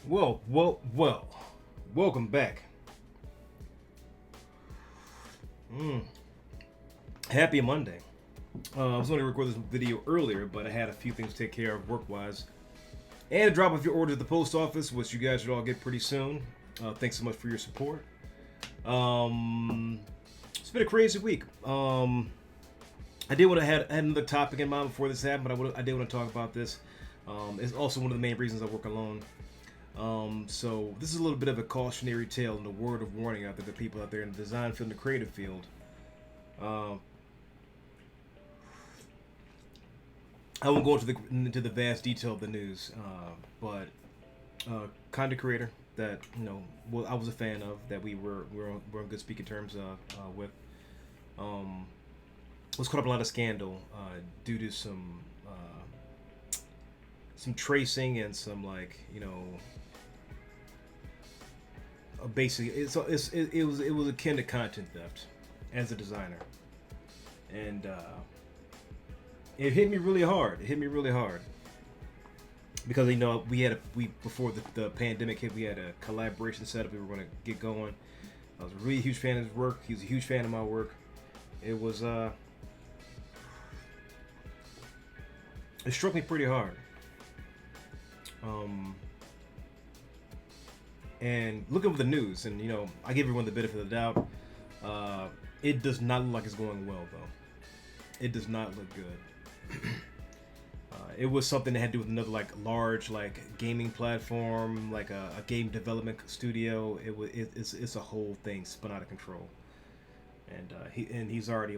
Well. Welcome back. Happy Monday. I was going to record this video earlier, but I had a few things to take care of work-wise. And a drop of your order at the post office, which you guys should all get pretty soon. Thanks so much for your support. It's been a crazy week. I did want to had another topic in mind before this happened, but I did want to talk about this. It's also one of the main reasons I work alone. So this is a little bit of a cautionary tale and a word of warning out there to people out there in the design field and the creative field. I won't go into the vast detail of the news, but content creator that I was a fan of, that we're on good speaking terms with, was caught up in a lot of scandal due to some tracing and some basically it was akin to content theft as a designer, and it hit me really hard. It hit me really hard because before the pandemic hit, we had a collaboration set up. We were going to get going. I was a really huge fan of his work. He was a huge fan of my work. It was it struck me pretty hard. And looking over the news, and I give everyone the benefit of the doubt. It does not look like it's going well, though. It does not look good. It was something that had to do with another large gaming platform, like a game development studio. It's a whole thing spun out of control, and he's already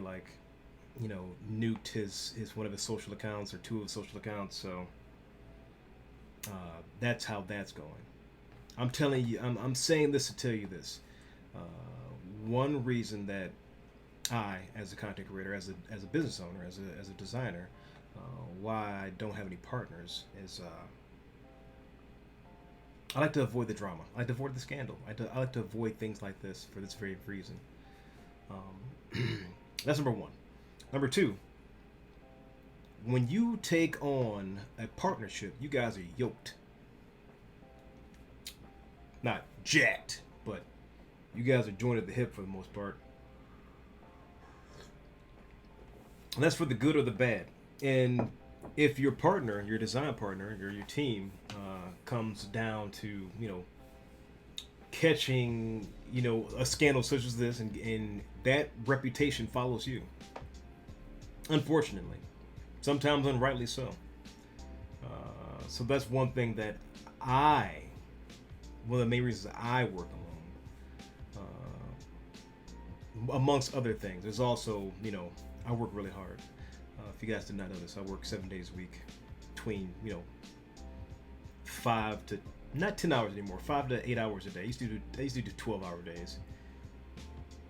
nuked his one of his social accounts or two of his social accounts. So that's how that's going. I'm telling you, I'm saying this to tell you this. One reason that I, as a content creator, as a business owner, as a designer, why I don't have any partners is I like to avoid the drama. I like to avoid the scandal. I like to avoid things like this for this very reason. That's number one. Number two, when you take on a partnership, you guys are yoked. Not jacked, but you guys are joined at the hip for the most part. And that's for the good or the bad. And if your partner, your design partner, or your team comes down to, catching, a scandal such as this, and that reputation follows you, unfortunately, sometimes unrightly so. So that's one thing that one of the main reasons I work alone, amongst other things. There's also, I work really hard. If you guys did not know this, I work 7 days a week, between 5 to not 10 hours anymore, 5 to 8 hours a day. I used to do 12-hour days.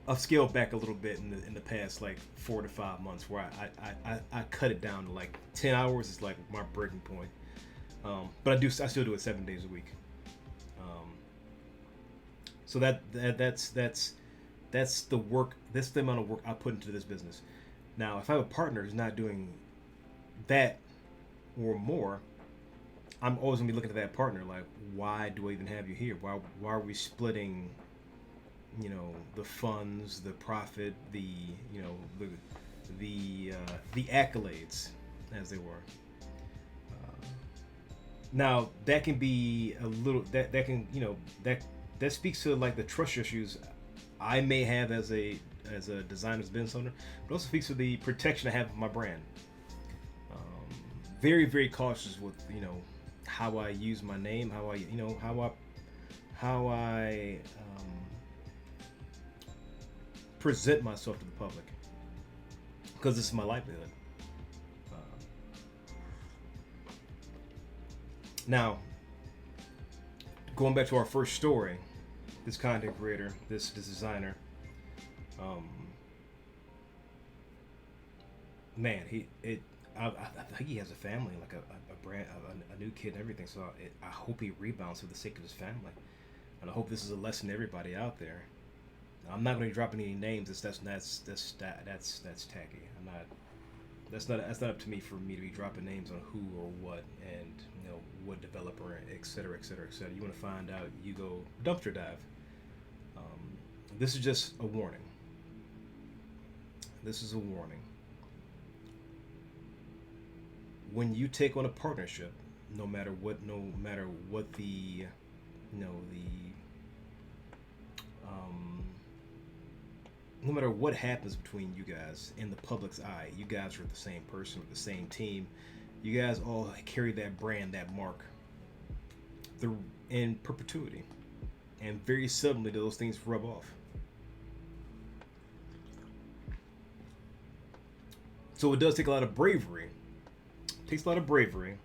I've scaled back a little bit in the past 4 to 5 months, where I cut it down to 10 hours is my breaking point. But I still do it 7 days a week. So that's the work. That's the amount of work I put into this business. Now, if I have a partner who's not doing that or more, I'm always gonna be looking at that partner why do I even have you here? Why are we splitting, the funds, the profit, the accolades, as they were. Now that can be a little that can that speaks to the trust issues I may have as a designer's business owner, but also speaks to the protection I have of my brand. Very, very cautious with how I use my name, how I present myself to the public, because this is my livelihood. Now, going back to our first story, this content creator, this designer, man, I think he has a family, a brand, a new kid, and everything. So I hope he rebounds for the sake of his family, and I hope this is a lesson to everybody out there. I'm not going to drop any names. That's tacky. I'm That's not up to me for me to be dropping names on who or what and what developer, et cetera, et cetera, et cetera. You want to find out, you go dumpster dive. This is just a warning. This is a warning. When you take on a partnership, no matter what the no matter what happens between you guys in the public's eye, you guys are the same person with the same team. You guys all carry that brand, that mark, in perpetuity. And very seldomly do those things rub off. So it does take a lot of bravery. It takes a lot of bravery.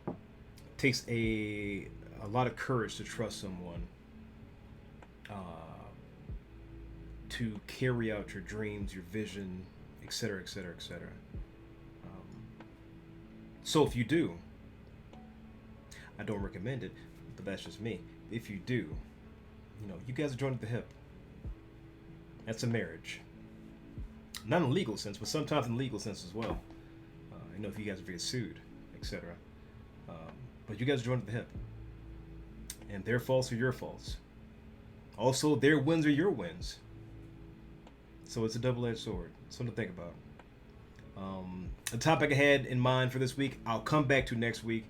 It takes a lot of courage to trust someone. To carry out your dreams, your vision, etc., etc., etc. So if you do, I don't recommend it, but that's just me. If you do, you guys are joined at the hip. That's a marriage. Not in a legal sense, but sometimes in a legal sense as well. If you guys get sued, etc. But you guys are joined at the hip. And their faults are your faults. Also, their wins are your wins. So it's a double-edged sword. Something to think about. A topic I had in mind for this week, I'll come back to next week.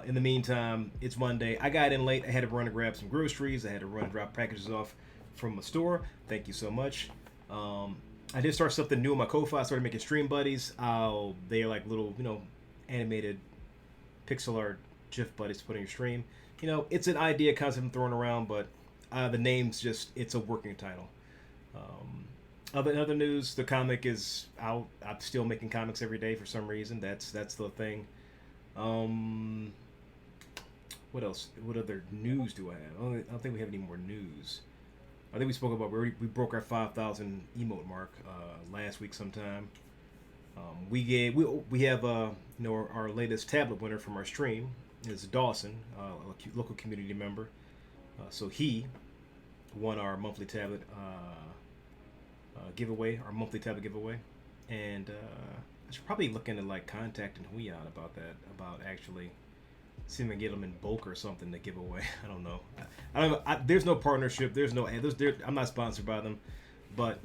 In the meantime, it's Monday. I got in late. I had to run and grab some groceries. I had to run and drop packages off from a store. Thank you so much. I did start something new on my Ko-Fi. I started making stream buddies. They're like little, animated pixel art GIF buddies to put in your stream. It's an idea concept I'm throwing around, but the name's it's a working title. Other news, the comic is out. I'm still making comics every day for some reason. That's the thing. What else? What other news do I have? I don't think we have any more news. I think we spoke about we broke our 5,000 emote mark last week sometime. We have our latest tablet winner from our stream is Dawson, a local community member. So he won our monthly tablet giveaway, and I should probably look into contacting Huion about that, about actually seeing if I can get them in bulk or something to give away. I don't know. There's no partnership. I'm not sponsored by them, but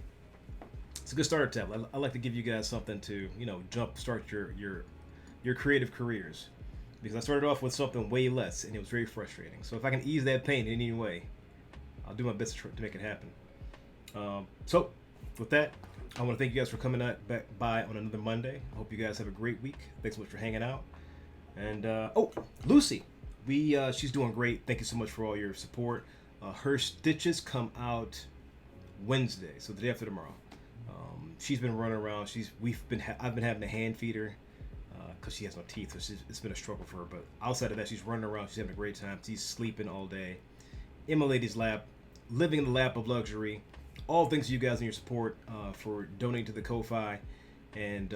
it's a good starter tablet. I like to give you guys something to jumpstart your creative careers, because I started off with something way less and it was very frustrating. So if I can ease that pain in any way, I'll do my best to make it happen. So with that, I want to thank you guys for coming back by on another Monday. I hope you guys have a great week. Thanks so much for hanging out. And Lucy, she's doing great. Thank you so much for all your support. Her stitches come out Wednesday, so the day after tomorrow. She's been running around. I've been having to hand feed her because she has no teeth, so it's been a struggle for her. But outside of that, she's running around. She's having a great time. She's sleeping all day in my lady's lap, living in the lap of luxury. All thanks to you guys and your support for donating to the Ko-Fi, and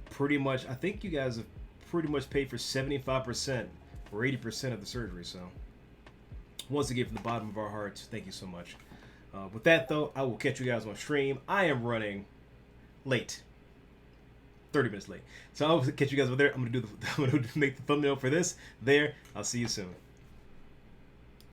pretty much, I think you guys have pretty much paid for 75% or 80% of the surgery. So once again, from the bottom of our hearts, thank you so much. With that though, I will catch you guys on stream. I am running late, 30 minutes late, so I'll catch you guys over there. I'm gonna make the thumbnail for this. I'll see you soon.